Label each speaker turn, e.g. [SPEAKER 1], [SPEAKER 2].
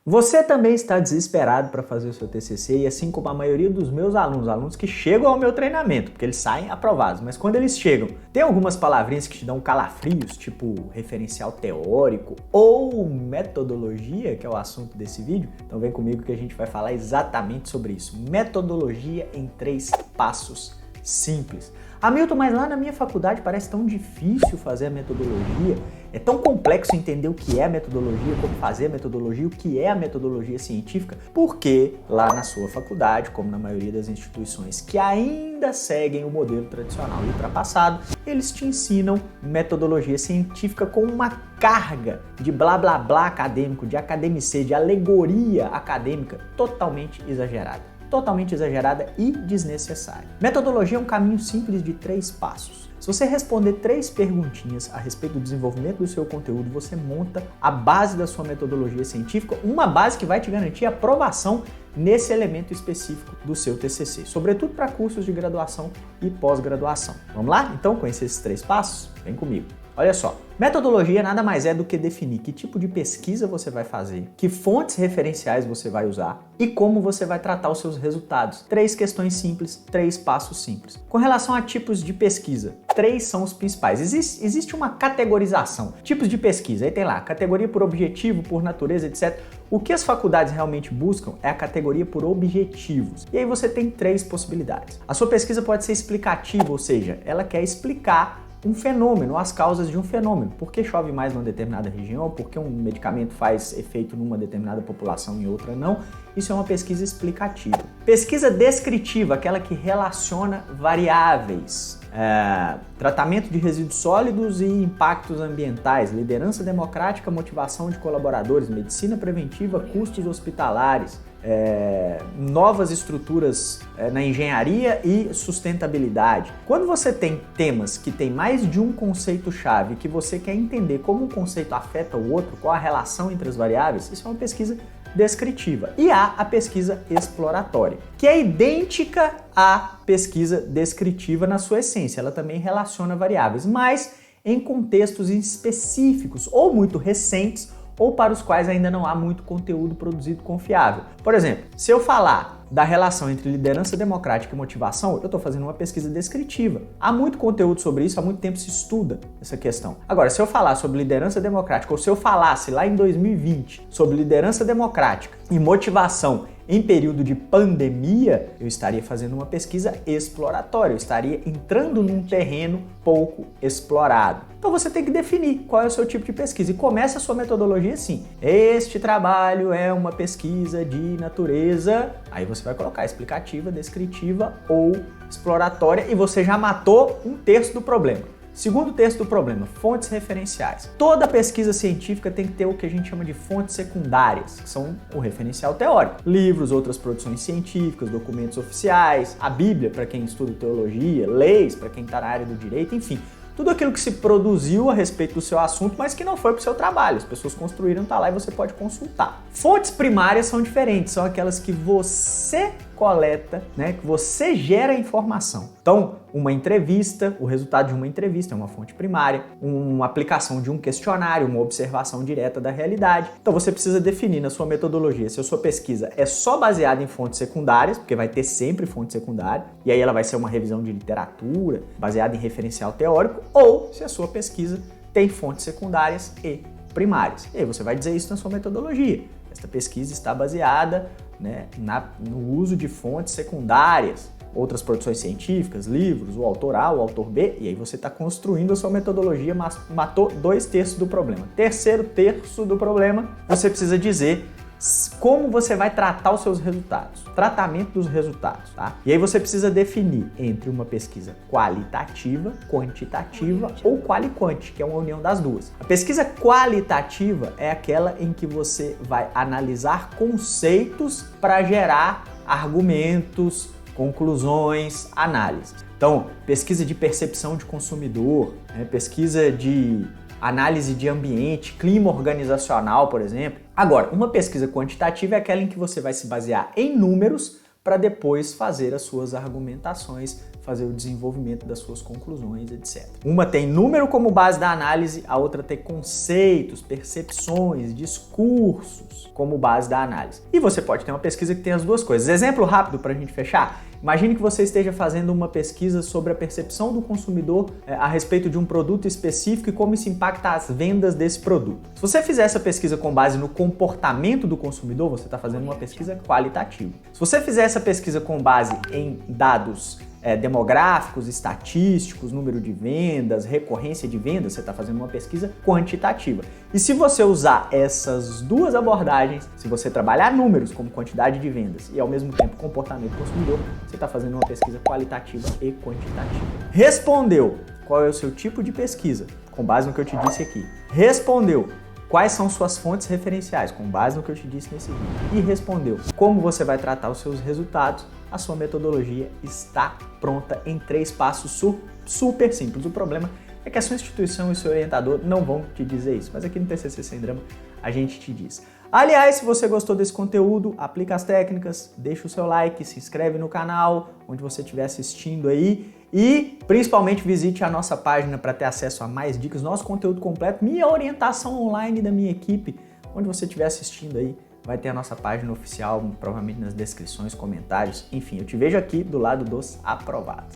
[SPEAKER 1] Você também está desesperado para fazer o seu TCC e assim como a maioria dos meus alunos que chegam ao meu treinamento, porque eles saem aprovados, mas quando eles chegam, tem algumas palavrinhas que te dão calafrios, tipo referencial teórico ou metodologia, que é o assunto desse vídeo. Então vem comigo que a gente vai falar exatamente sobre isso. Metodologia em 3 passos simples. Hamilton, mas lá na minha faculdade parece tão difícil fazer a metodologia, é tão complexo entender o que é a metodologia, como fazer a metodologia, o que é a metodologia científica, porque lá na sua faculdade, como na maioria das instituições que ainda seguem o modelo tradicional e ultrapassado, eles te ensinam metodologia científica com uma carga de blá blá blá acadêmico, de academicê, de alegoria acadêmica totalmente exagerada. Totalmente exagerada e desnecessária. Metodologia é um caminho simples de 3 passos. Se você responder 3 perguntinhas a respeito do desenvolvimento do seu conteúdo, você monta a base da sua metodologia científica, uma base que vai te garantir aprovação nesse elemento específico do seu TCC, sobretudo para cursos de graduação e pós-graduação. Vamos lá? Então, conhecer esses 3 passos? Vem comigo. Olha só, metodologia nada mais é do que definir que tipo de pesquisa você vai fazer, que fontes referenciais você vai usar e como você vai tratar os seus resultados. 3 questões simples, 3 passos simples. Com relação a tipos de pesquisa, 3 são os principais. Existe uma categorização, tipos de pesquisa, aí tem lá, categoria por objetivo, por natureza, etc. O que as faculdades realmente buscam é a categoria por objetivos. E aí você tem 3 possibilidades. A sua pesquisa pode ser explicativa, ou seja, ela quer explicar um fenômeno, as causas de um fenômeno. Por que chove mais numa determinada região? Por que um medicamento faz efeito numa determinada população e outra não? Isso é uma pesquisa explicativa. Pesquisa descritiva, aquela que relaciona variáveis. Tratamento de resíduos sólidos e impactos ambientais, liderança democrática, motivação de colaboradores, medicina preventiva, custos hospitalares, novas estruturas na engenharia e sustentabilidade. Quando você tem temas que tem mais de um conceito-chave, que você quer entender como um conceito afeta o outro, qual a relação entre as variáveis, isso é uma pesquisa descritiva. E há a pesquisa exploratória, que é idêntica à pesquisa descritiva na sua essência. Ela também relaciona variáveis, mas em contextos específicos ou muito recentes ou para os quais ainda não há muito conteúdo produzido confiável. Por exemplo, se eu falar da relação entre liderança democrática e motivação, eu estou fazendo uma pesquisa descritiva. Há muito conteúdo sobre isso, há muito tempo se estuda essa questão. Agora, se eu falar sobre liderança democrática, ou se eu falasse lá em 2020 sobre liderança democrática e motivação em período de pandemia, eu estaria fazendo uma pesquisa exploratória, eu estaria entrando num terreno pouco explorado. Então você tem que definir qual é o seu tipo de pesquisa e começa a sua metodologia assim. Este trabalho é uma pesquisa de natureza, aí você vai colocar explicativa, descritiva ou exploratória e você já matou 1/3 do problema. Segundo terço do problema, fontes referenciais. Toda pesquisa científica tem que ter o que a gente chama de fontes secundárias, que são o referencial teórico. Livros, outras produções científicas, documentos oficiais, a Bíblia para quem estuda teologia, leis para quem está na área do direito, enfim. Tudo aquilo que se produziu a respeito do seu assunto, mas que não foi para o seu trabalho. As pessoas construíram, tá lá e você pode consultar. Fontes primárias são diferentes, são aquelas que você coleta, né, que você gera informação. Então, uma entrevista, o resultado de uma entrevista é uma fonte primária, uma aplicação de um questionário, uma observação direta da realidade. Então, você precisa definir na sua metodologia se a sua pesquisa é só baseada em fontes secundárias, porque vai ter sempre fonte secundária, e aí ela vai ser uma revisão de literatura, baseada em referencial teórico, ou se a sua pesquisa tem fontes secundárias e primárias. E aí você vai dizer isso na sua metodologia. Esta pesquisa está baseada, né, no uso de fontes secundárias, outras produções científicas, livros, o autor A, o autor B, e aí você está construindo a sua metodologia, matou 2/3 do problema. Terceiro terço do problema, você precisa dizer como você vai tratar os seus resultados, tratamento dos resultados, tá? E aí você precisa definir entre uma pesquisa qualitativa, quantitativa ou quali-quanti, que é uma união das duas. A pesquisa qualitativa é aquela em que você vai analisar conceitos para gerar argumentos, conclusões, análises. Então, pesquisa de percepção de consumidor, pesquisa de análise de ambiente, clima organizacional, por exemplo. Agora, uma pesquisa quantitativa é aquela em que você vai se basear em números para depois fazer as suas argumentações, fazer o desenvolvimento das suas conclusões, etc. Uma tem número como base da análise, a outra tem conceitos, percepções, discursos como base da análise. E você pode ter uma pesquisa que tem as duas coisas. Exemplo rápido para a gente fechar. Imagine que você esteja fazendo uma pesquisa sobre a percepção do consumidor a respeito de um produto específico e como isso impacta as vendas desse produto. Se você fizer essa pesquisa com base no comportamento do consumidor, você está fazendo uma pesquisa qualitativa. Se você fizer essa pesquisa com base em dados demográficos, estatísticos, número de vendas, recorrência de vendas, você está fazendo uma pesquisa quantitativa. E se você usar essas duas abordagens, se você trabalhar números como quantidade de vendas e ao mesmo tempo comportamento do consumidor, você está fazendo uma pesquisa qualitativa e quantitativa. Respondeu qual é o seu tipo de pesquisa, com base no que eu te disse aqui. Respondeu quais são suas fontes referenciais, com base no que eu te disse nesse vídeo. E respondeu como você vai tratar os seus resultados. A sua metodologia está pronta em 3 passos super simples. O problema é que a sua instituição e o seu orientador não vão te dizer isso, mas aqui no TCC Sem Drama a gente te diz. Aliás, se você gostou desse conteúdo, aplica as técnicas, deixa o seu like, se inscreve no canal, onde você estiver assistindo aí e principalmente visite a nossa página para ter acesso a mais dicas, nosso conteúdo completo, minha orientação online da minha equipe, onde você estiver assistindo aí. Vai ter a nossa página oficial, provavelmente nas descrições, comentários, enfim, eu te vejo aqui do lado dos aprovados.